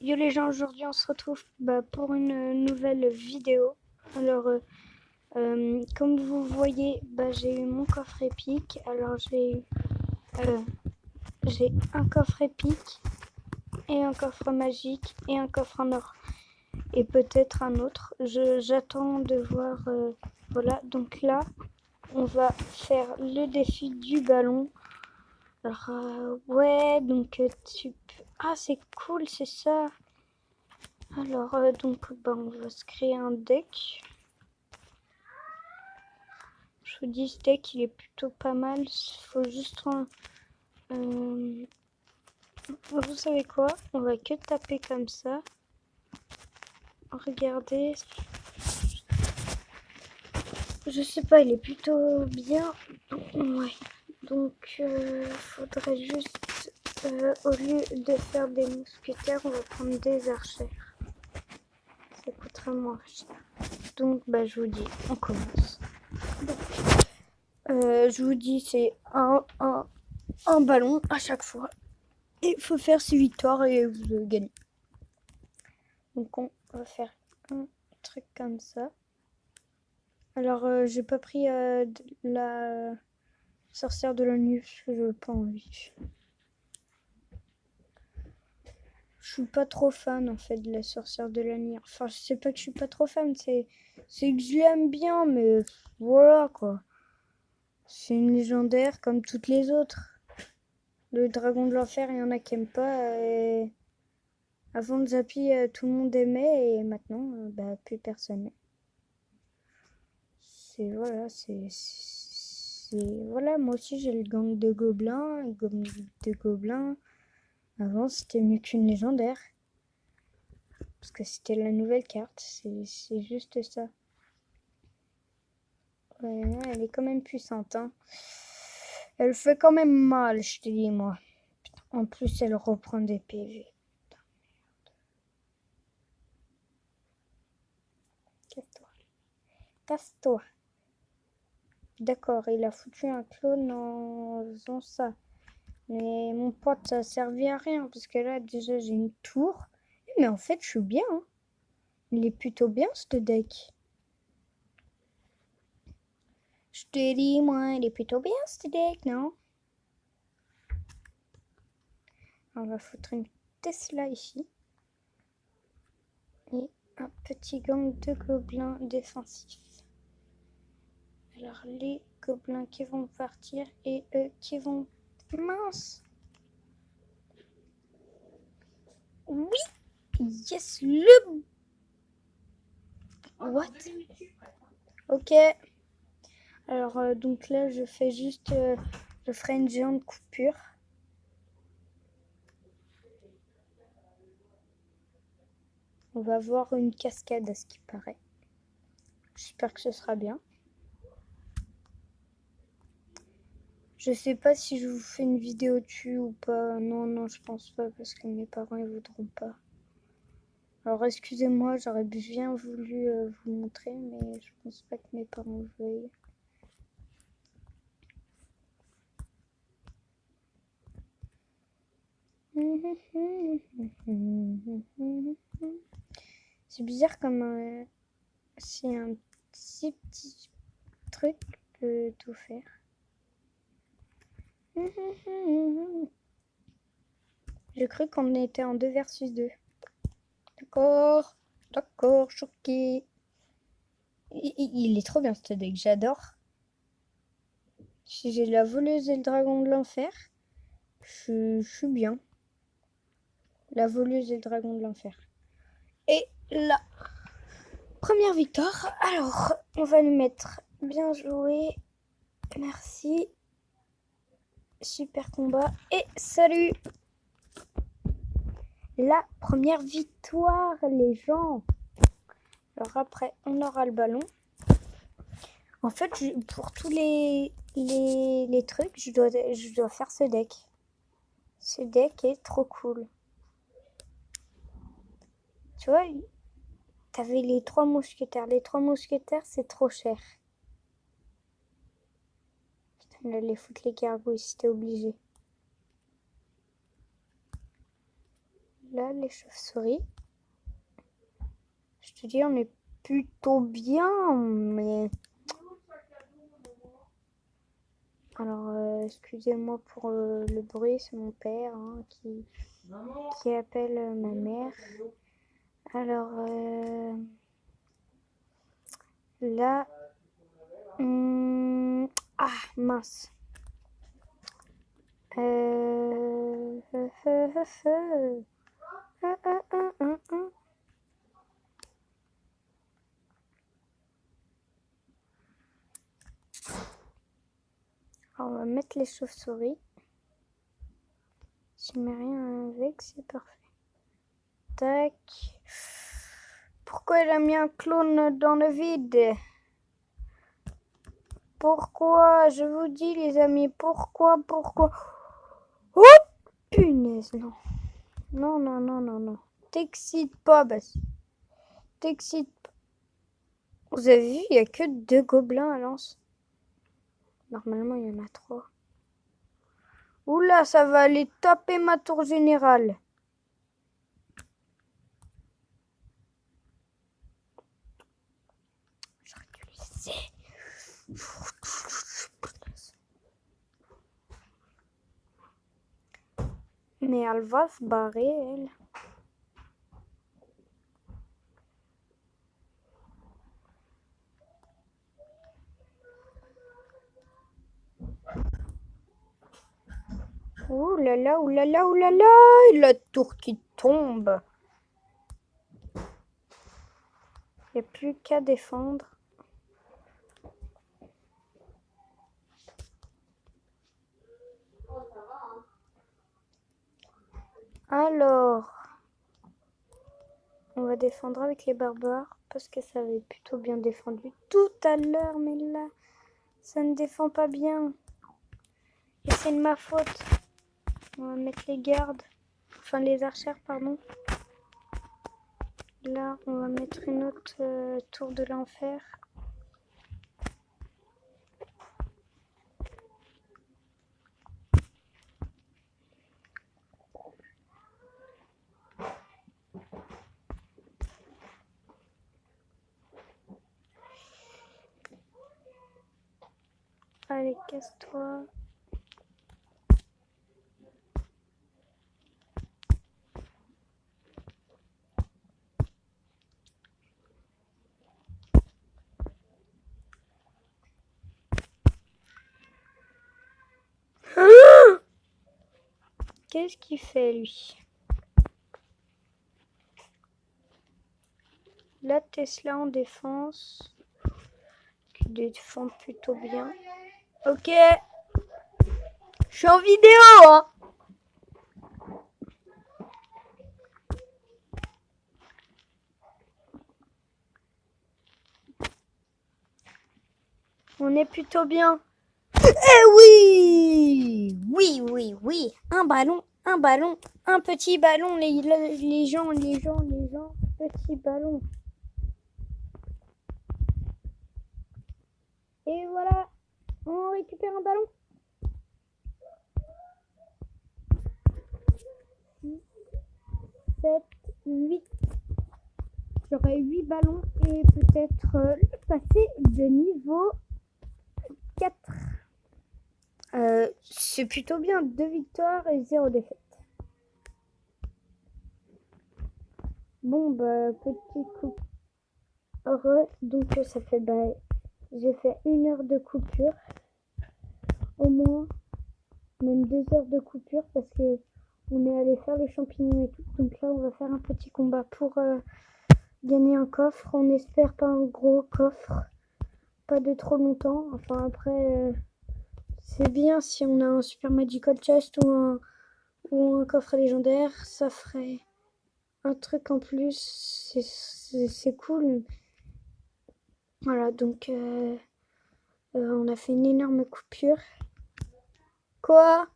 Yo les gens, aujourd'hui on se retrouve pour une nouvelle vidéo. Alors, comme vous voyez, j'ai eu mon coffre épique. Alors j'ai un coffre épique et un coffre magique et un coffre en or. Et peut-être un autre. J'attends de voir. Voilà, donc là, on va faire le défi du ballon. Alors, ouais, donc Ah, c'est cool, c'est ça. Alors, on va se créer un deck. Je vous dis, ce deck, il est plutôt pas mal. Il faut juste vous savez quoi? On va que taper comme ça. Regardez. Je sais pas, il est plutôt bien. Ouais. Donc, faudrait juste, au lieu de faire des mousquetaires, on va prendre des archères. Ça coûtera moins cher. Donc, je vous dis, on commence. Donc, je vous dis, c'est un ballon à chaque fois. Et il faut faire 6 victoires et vous gagnez. Donc, on va faire un truc comme ça. Alors, j'ai pas pris la sorcière de la nuit parce que j'ai pas envie. Je suis pas trop fan en fait de la sorcière de la nuit. Enfin, je sais pas que je suis pas trop fan, c'est que je l'aime bien, mais voilà quoi. C'est une légendaire comme toutes les autres. Le dragon de l'enfer, il y en a qui aiment pas. Et avant de Zappy, tout le monde aimait et maintenant, plus personne. Voilà, moi aussi j'ai le gang de gobelins. Le gang de gobelins, avant c'était mieux qu'une légendaire. Parce que c'était la nouvelle carte, c'est juste ça. Ouais, elle est quand même puissante, hein. Elle fait quand même mal, je te dis, moi. En plus, elle reprend des PV. Casse-toi. Casse-toi. D'accord, il a foutu un clone en faisant ça. Mais mon pote, ça servait à rien. Parce que là, déjà, j'ai une tour. Mais en fait, je suis bien, hein. Il est plutôt bien, ce deck. Je te dis, moi, il est plutôt bien, ce deck, non? On va foutre une Tesla ici. Et un petit gang de gobelins défensifs. Alors, les gobelins qui vont partir et eux qui vont... Mince! Oui! Yes, le... What? Ok. Alors, donc là, je fais juste... je ferai une géante coupure. On va voir une cascade à ce qui paraît. J'espère que ce sera bien. Je sais pas si je vous fais une vidéo dessus ou pas. Non, je pense pas parce que mes parents ils voudront pas. Alors excusez-moi, j'aurais bien voulu vous montrer, mais je pense pas que mes parents veuillent. C'est bizarre comme c'est un si petit truc peut tout faire. J'ai cru qu'on était en 2 versus 2. D'accord, choqué. Il est trop bien ce deck, j'adore. Si j'ai la voleuse et le dragon de l'enfer, je suis bien. La voleuse et le dragon de l'enfer. Et la première victoire. Alors, on va lui mettre bien joué. Merci. Super combat. Et salut! La première victoire, les gens. Alors après, on aura le ballon. En fait, pour tous les trucs, je dois faire ce deck. Ce deck est trop cool. Tu vois, t'avais les 3 mousquetaires. Les 3 mousquetaires, c'est trop cher. Putain, on allait foutre les gargouilles, c'était obligé. là, les chauves-souris. Je te dis, on est plutôt bien, mais... Alors, excusez-moi pour le bruit, c'est mon père hein, qui appelle ma mère. Alors, là... ah, mince. Alors, on va mettre les chauves-souris. Si je mets rien avec, c'est parfait. Tac. Pourquoi il a mis un clone dans le vide? Pourquoi? Je vous dis, les amis, pourquoi? Oh, punaise, non. Non. T'excite pas, Bassi. T'excite pas. Vous avez vu, il n'y a que 2 gobelins à lance. Normalement, il y en a 3. Oula, ça va aller taper ma tour générale. J'aurais dû laisser. Mais elle va se barrer, elle. Ouh là là, la tour qui tombe. Il n'y a plus qu'à défendre. Alors, on va défendre avec les barbares parce que ça avait plutôt bien défendu tout à l'heure, mais là, ça ne défend pas bien. Et c'est de ma faute. On va mettre les gardes, enfin les archères, pardon. Là, on va mettre une autre tour de l'enfer. Allez, casse-toi. Qu'est-ce qu'il fait, lui? La Tesla en défense. Qui défend plutôt bien. Ok. Je suis en vidéo, hein. On est plutôt bien. Eh oui! Oui. Un ballon, un petit ballon, les gens, petit ballon. Et voilà, on récupère un ballon. 6, 7, 8. J'aurai 8 ballons et peut-être passer de niveau 4. C'est plutôt bien, 2 victoires et 0 défaite. Bon, bah, petit coup. Donc, ça fait, j'ai fait 1 heure de coupure. Au moins, même 2 heures de coupure parce que on est allé faire les champignons et tout. Donc là, on va faire un petit combat pour gagner un coffre. On espère pas un gros coffre. Pas de trop longtemps. Enfin, après, c'est bien si on a un super magical chest ou un coffre légendaire. Ça ferait un truc en plus. C'est cool. Voilà, donc on a fait une énorme coupure. Quoi?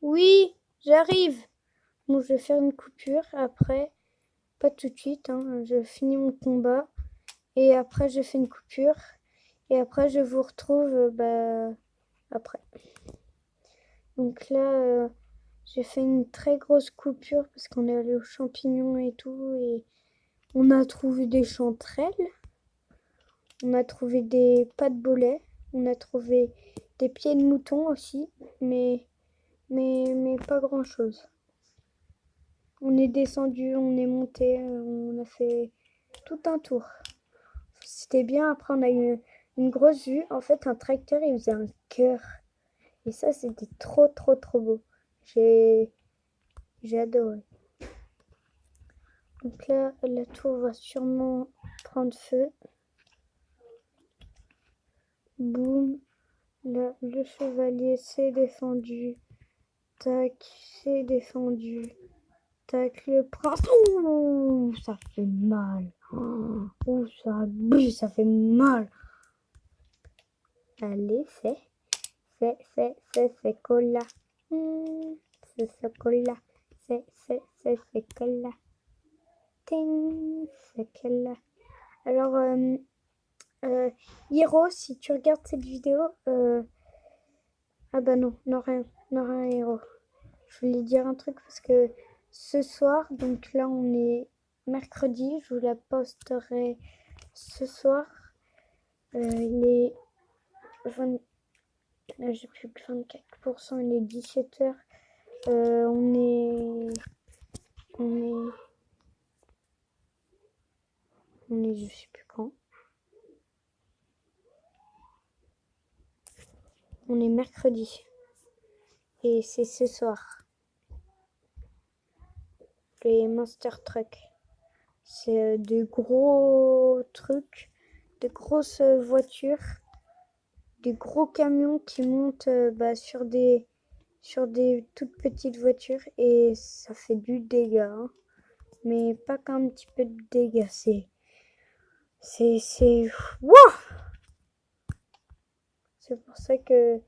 Oui, j'arrive. Bon, je vais faire une coupure après. Pas tout de suite, hein. Je finis mon combat. Et après, je fais une coupure. Et après, je vous retrouve après. Donc là, J'ai fait une très grosse coupure parce qu'on est allé aux champignons et tout. Et on a trouvé des chanterelles. On a trouvé des pâtes bolets. On a trouvé des pieds de mouton aussi. Mais pas grand chose. On est descendu, on est monté, on a fait tout un tour. C'était bien. Après, on a eu une grosse vue. En fait, un tracteur, il faisait un cœur. Et ça, c'était trop, trop, trop beau. J'ai adoré. Donc là, la tour va sûrement prendre feu. Boum. Là, le chevalier s'est défendu. Tac, c'est défendu. Tac, le prince. Ouh, ça fait mal. Ouh, ça fait mal. Allez, c'est cola. C'est cola. C'est cola. Ting, c'est cola. Alors, Hiro, si tu regardes cette vidéo, ah bah non, non rien, Hiro. Je voulais dire un truc parce que ce soir, donc là on est mercredi, je vous la posterai ce soir. Il est 20, j'ai plus que 24%, il est 17h. On est, je sais plus quand. On est mercredi. Et c'est ce soir. Les Monster Truck. C'est de gros trucs, de grosses voitures, des gros camions qui montent sur des toutes petites voitures et ça fait du dégât. Hein. Mais pas qu'un petit peu de dégâts. Wouah! C'est pour ça que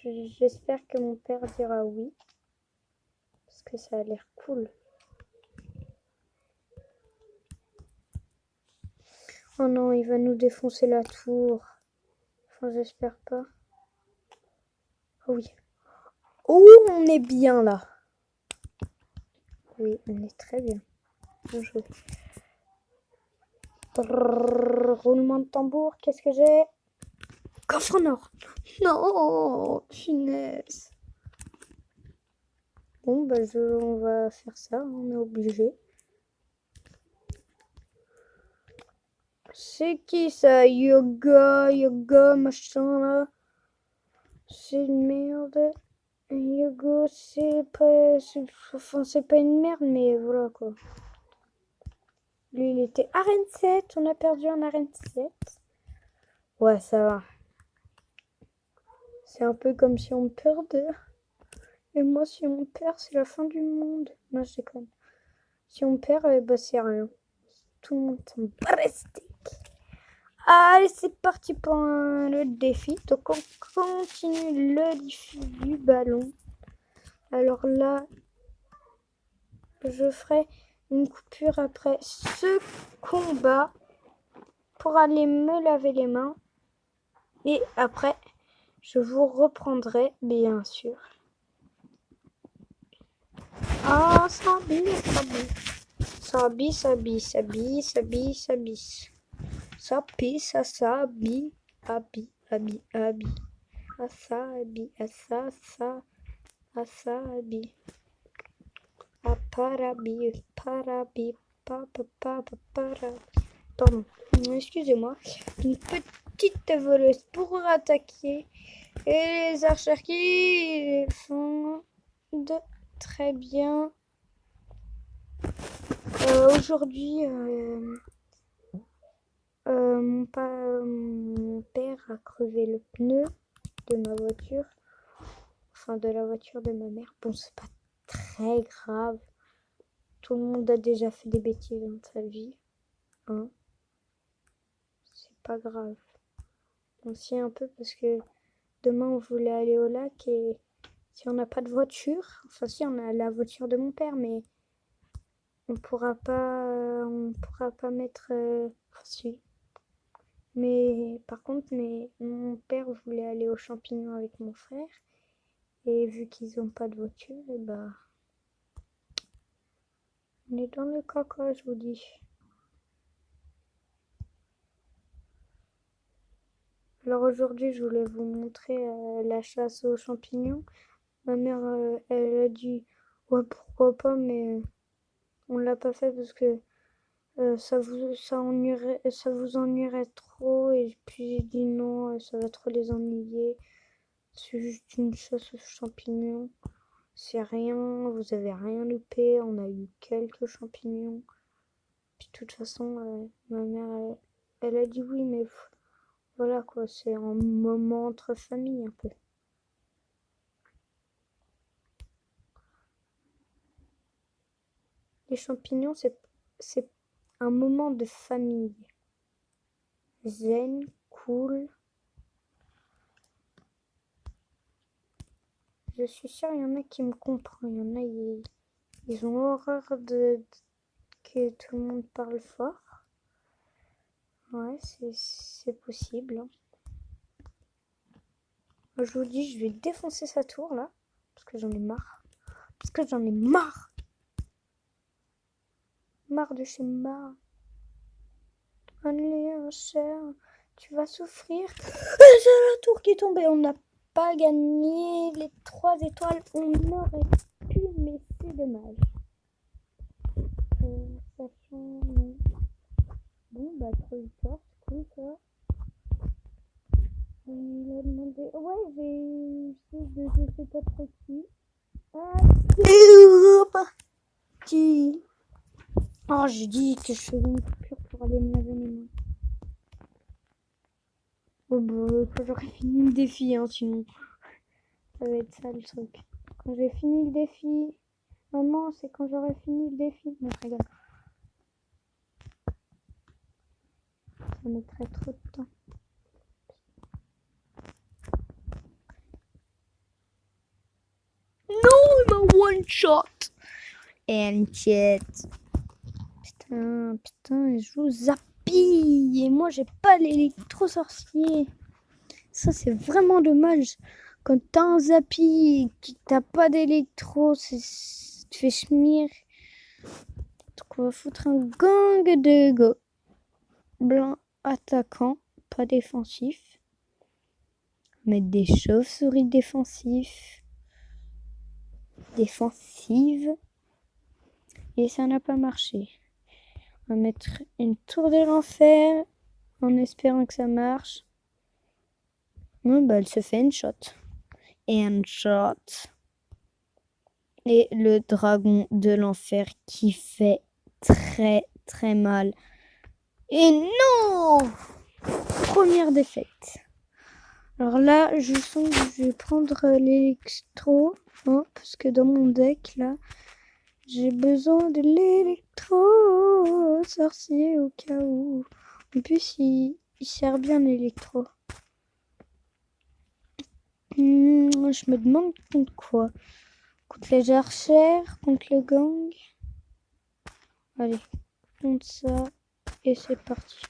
j'espère que mon père dira oui. Parce que ça a l'air cool. Oh non, il va nous défoncer la tour. Enfin, j'espère pas. Oh oui. Oh, on est bien là. Oui, on est très bien. Bien joué. Roulement de tambour, qu'est-ce que j'ai? Coffre en or. Non, finesse. Bon, bah on va faire ça, on est obligé. C'est qui ça? Yoga, machin là. C'est une merde. Yoga, c'est pas une merde, mais voilà quoi. Lui, il était arène 7, on a perdu en arène 7. Ouais, ça va. C'est un peu comme si on perdait. Et moi, si on perd, c'est la fin du monde. Non, je déconne. Si on perd, bah c'est rien. Tout le monde s'en bat les steaks. Allez, c'est parti pour le défi. Donc, on continue le défi du ballon. Alors là, je ferai une coupure après ce combat pour aller me laver les mains. Et après, je vous reprendrai, bien sûr. Ah, ça bise. Ça bise. Ça pisse, ça bi, abi. Asabi, asabi. Aparabi, parabi, para. Pardon, excusez-moi. Une petite voleuse pour attaquer. Et les archers qui font de très bien. Aujourd'hui, mon père a crevé le pneu de ma voiture. Enfin, de la voiture de ma mère. Bon, c'est pas très grave. Tout le monde a déjà fait des bêtises dans sa vie. Hein. C'est pas grave. On s'y est un peu parce que demain on voulait aller au lac et si on n'a pas de voiture, enfin si on a la voiture de mon père, mais on pourra pas mettre. Enfin, si. Mais par contre, mon père voulait aller aux champignons avec mon frère Et vu qu'ils n'ont pas de voiture, et bah, on est dans le caca, je vous dis. Alors aujourd'hui, je voulais vous montrer la chasse aux champignons. Ma mère, elle a dit ouais pourquoi pas, mais on l'a pas fait parce que ça vous ennuierait trop. Et puis j'ai dit non, ça va trop les ennuyer. C'est juste une chasse aux champignons. C'est rien, vous avez rien loupé. On a eu quelques champignons. Puis de toute façon, ma mère, elle a dit oui, mais voilà quoi, c'est un moment entre famille un peu. Les champignons, c'est un moment de famille. Zen, cool. Je suis sûre, il y en a qui me comprennent. Il y en a, ils ont horreur que tout le monde parle fort. Ouais, c'est possible. Hein. Je vous dis, je vais défoncer sa tour là. Parce que j'en ai marre. Parce que j'en ai marre. Marre de chez marre. Allez, cher, tu vas souffrir. C'est la tour qui est tombée. On n'a pas gagné les 3 étoiles. On aurait pu, mais c'est dommage. Sachant... Bon, bah, 3 victoires, c'est cool ça. Il a demandé... Ouais, je sais pas trop qui. Ah, c'est parti. Oh, j'ai dit que je faisais une coupure pour aller me laver les mains. Bon, bah, j'aurais fini le défi, hein, sinon. Ça va être ça le truc. Quand j'ai fini le défi... Maman, c'est quand j'aurai fini le défi. Non, je rigole. Ça mettrait trop de temps. Non, il m'a one shot. And shit. Putain, je joue Zappy. Et moi, j'ai pas l'électro-sorcier. Ça, c'est vraiment dommage. Quand t'as un Zappy et que t'as pas d'électro, tu fais schmir. Donc, on va foutre un gang de go. Blanc attaquant, pas défensif. Mettre des chauves-souris défensives. Et ça n'a pas marché. On va mettre une tour de l'enfer en espérant que ça marche. Bon, bah, elle se fait une shot. Et un shot. Et le dragon de l'enfer qui fait très très mal. Et non! Première défaite. Alors là, je sens que je vais prendre l'électro. Hein, parce que dans mon deck, là, j'ai besoin de l'électro sorcier au cas où. En plus, il sert bien l'électro. Je me demande contre quoi. Contre les archères, contre le gang. Allez, contre ça. Et c'est parti.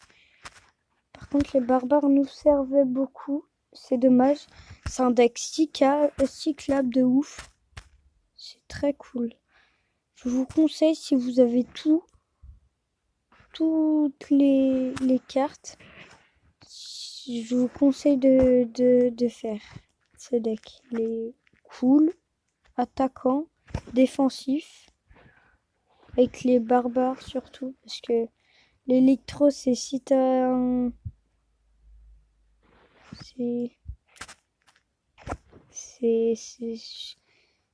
Par contre, les barbares nous servaient beaucoup. C'est dommage. C'est un deck cyclable de ouf. C'est très cool. Je vous conseille, si vous avez toutes les cartes, je vous conseille de faire ce deck. Il est cool, attaquant, défensif, avec les barbares surtout, parce que l'électro, c'est si t'as un...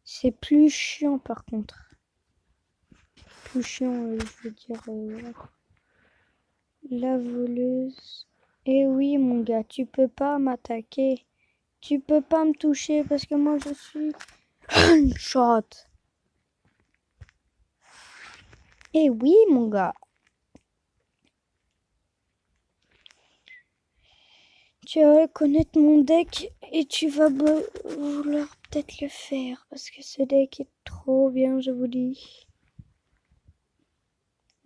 C'est plus chiant par contre. Plus chiant, je veux dire... voilà. La voleuse. Eh oui, mon gars, tu peux pas m'attaquer. Tu peux pas me toucher parce que moi je suis un shot. Eh oui, mon gars. Tu vas connaître mon deck et tu vas vouloir peut-être le faire parce que ce deck est trop bien, je vous dis.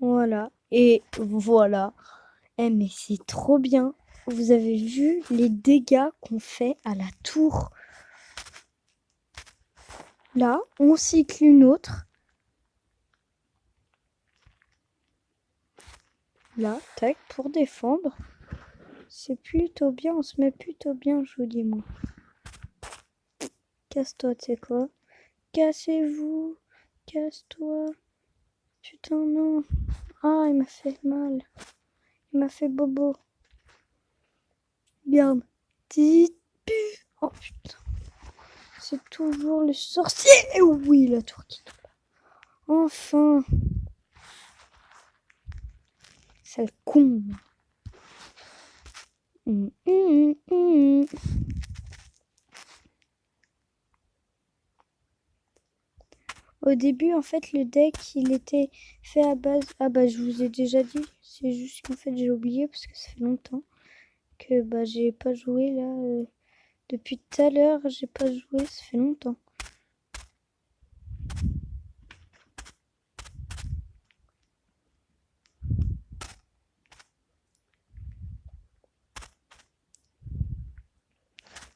Voilà. Et voilà. Eh mais c'est trop bien. Vous avez vu les dégâts qu'on fait à la tour. Là, on cycle une autre. Là, tac, pour défendre. C'est plutôt bien, on se met plutôt bien, je vous dis, moi. Casse-toi, tu sais quoi? Cassez-vous. Casse-toi. Putain, non. Ah, il m'a fait mal. Il m'a fait bobo. Regarde. Oh putain. C'est toujours le sorcier. Et oui, la tour qui tombe. Enfin. Sale con. Au début, en fait, le deck, il était fait à base... Ah bah, je vous ai déjà dit. C'est juste qu'en fait, j'ai oublié parce que ça fait longtemps que bah j'ai pas joué, là. Depuis tout à l'heure, j'ai pas joué, ça fait longtemps.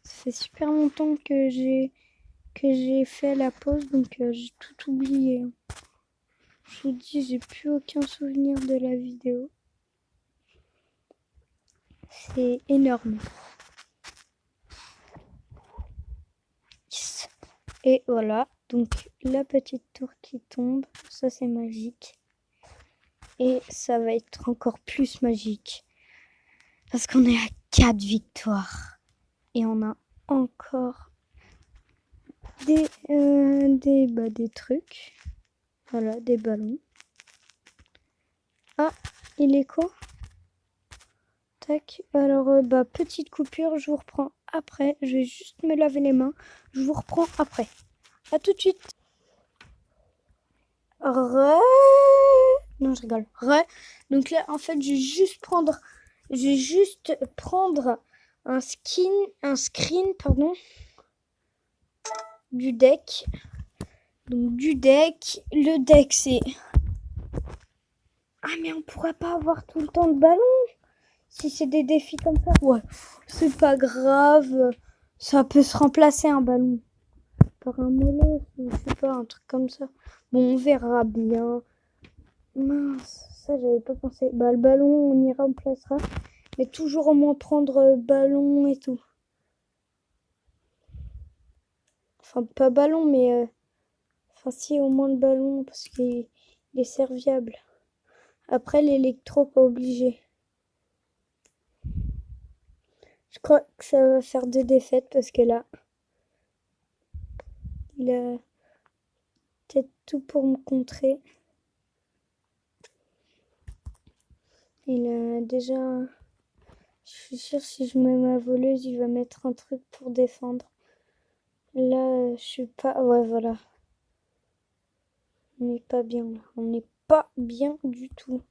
Ça fait super longtemps que j'ai fait la pause, donc j'ai tout oublié. Je vous dis, j'ai plus aucun souvenir de la vidéo. C'est énorme. Yes. Et voilà, donc la petite tour qui tombe, ça c'est magique. Et ça va être encore plus magique. Parce qu'on est à 4 victoires. Et on a encore des trucs. Voilà, des ballons. Ah, il est quoi? Tac. Alors, petite coupure, je vous reprends après. Je vais juste me laver les mains. Je vous reprends après. À tout de suite. Non, je rigole. Donc là, en fait, je vais juste prendre un screen, pardon, du deck. Donc du deck. Le deck, c'est... Ah, mais on pourrait pas avoir tout le temps de ballon si c'est des défis comme ça. Ouais, c'est pas grave. Ça peut se remplacer un ballon par un mollo, je sais pas, un truc comme ça. Bon, on verra bien. Mince, ça j'avais pas pensé. Bah le ballon, on y remplacera. Mais toujours au moins prendre ballon et tout. Enfin, pas ballon, mais... Enfin, si, au moins le ballon, parce qu'il est serviable. Après, l'électro, pas obligé. Je crois que ça va faire 2 défaites, parce que là... Il a peut-être tout pour me contrer. Il a déjà... Je suis sûre, si je mets ma voleuse, il va mettre un truc pour défendre. Là, je suis pas... Ouais, voilà. On n'est pas bien, là. On n'est pas bien du tout.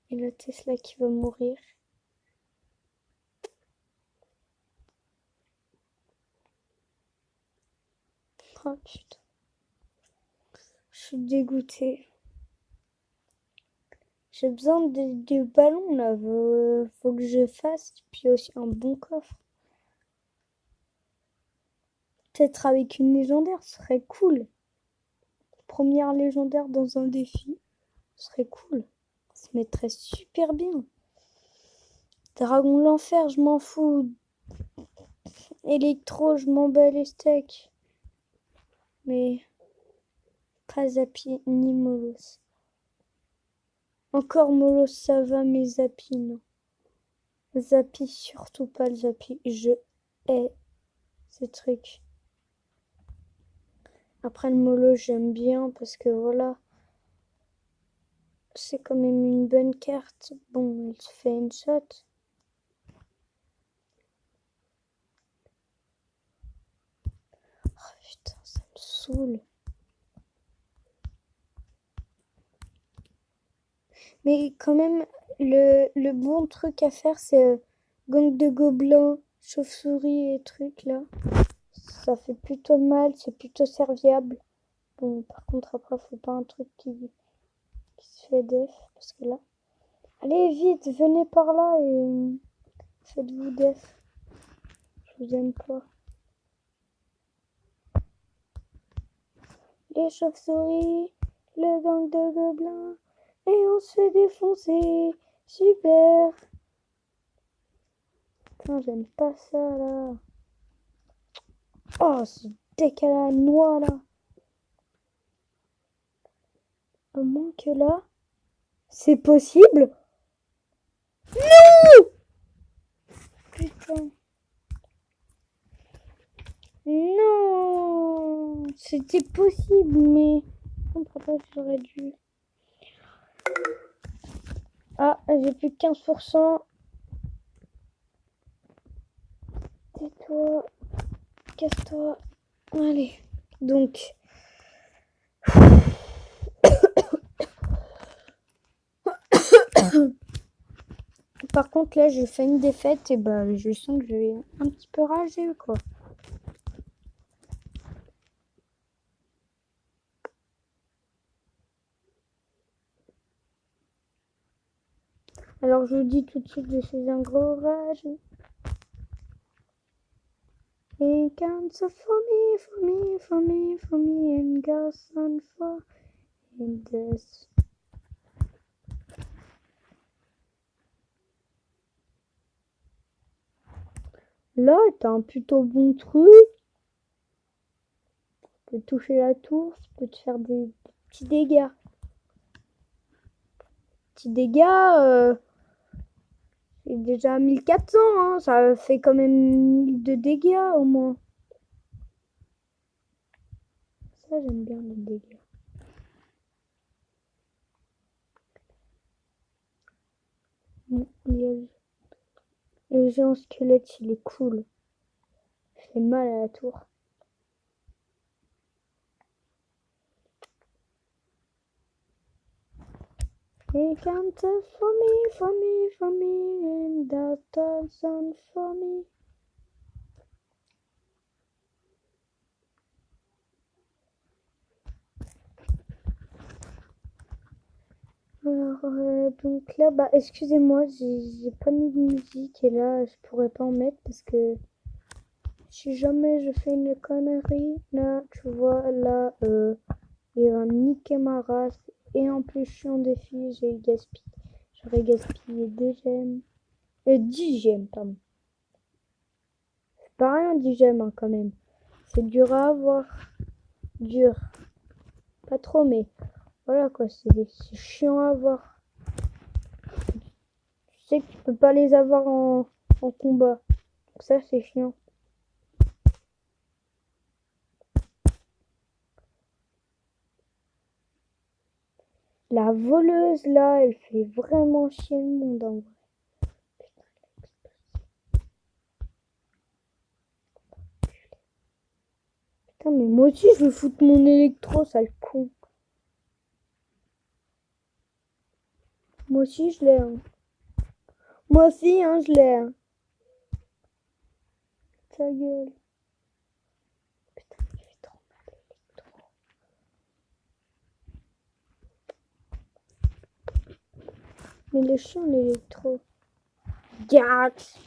Et la Tesla qui va mourir. Oh putain. Je suis dégoûtée. J'ai besoin de ballons, là. Faut que je fasse. Puis aussi un bon coffre. Peut-être avec une légendaire, ce serait cool. Première légendaire dans un défi, ce serait cool. Ça se mettrait super bien. Dragon de l'enfer, je m'en fous. Électro, je m'en bats les steaks. Mais pas Zappy ni Molos. Encore Molos, ça va, mais Zappy, non. Zappy, surtout pas le Zappy. Je hais ces trucs. Après le Molos, j'aime bien parce que voilà. C'est quand même une bonne carte. Bon, il se fait une shot. Oh putain, ça me saoule. Mais quand même, le bon truc à faire, c'est gang de gobelins, chauve-souris et trucs là. Ça fait plutôt mal, c'est plutôt serviable. Bon, par contre, après, faut pas un truc qui se fait def, parce que là... Allez, vite, venez par là et faites-vous def. Je vous aime pas. et chauve-souris, le gang de gobelins, et on se fait défoncer. Super. Putain, j'aime pas ça là. Oh, ce deck à la noix là. Au moins que là, c'est possible. Non! Putain. Non! C'était possible, mais... Je comprends pas, j'aurais dû... Ah, j'ai plus que 15%. Tais-toi. Casse-toi. Allez. Donc... Par contre, là, j'ai fait une défaite et bah, je sens que je vais un petit peu rager, quoi. Alors, je vous dis tout de suite, je suis un gros rage. He comes for me, and goes on for in this. Là, t'as un plutôt bon truc. Tu peux toucher la tour, tu peux te faire des petits dégâts. Petits dégâts, c'est déjà 1400, hein. Ça fait quand même 1000 de dégâts au moins. Ça, j'aime bien les dégâts. Le géant squelette, il est cool. Il fait mal à la tour. He comes for me, and that doesn't for me. Alors, donc là, bah, excusez-moi, j'ai pas mis de musique et là, je pourrais pas en mettre parce que si jamais je fais une connerie, là, tu vois, là, il va me niquer ma race et en plus, je suis en défi, j'aurais gaspillé 2 gemmes, 10 gemmes, pardon. C'est pas rien, 10 gemmes, hein, quand même. C'est dur à avoir. Dur. Pas trop, mais voilà quoi, c'est chiant à avoir. Tu sais que tu peux pas les avoir en combat. Donc ça, c'est chiant. La voleuse, là, elle fait vraiment chier le monde, en vrai. Putain, mais moi aussi, je veux foutre mon électro, sale con. Moi aussi, je l'ai, hein. Moi aussi, hein, je l'ai, hein. Ta gueule. Putain, il fait trop mal, l'électro. Mais le chien, l'électro. Gax.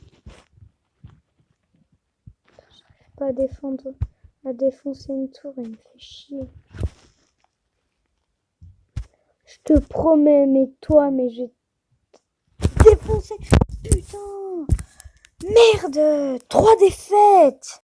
J'arrive pas à défoncer une tour, il me fait chier. Je te promets, mais je vais te défoncer. Putain. Merde. 3 défaites.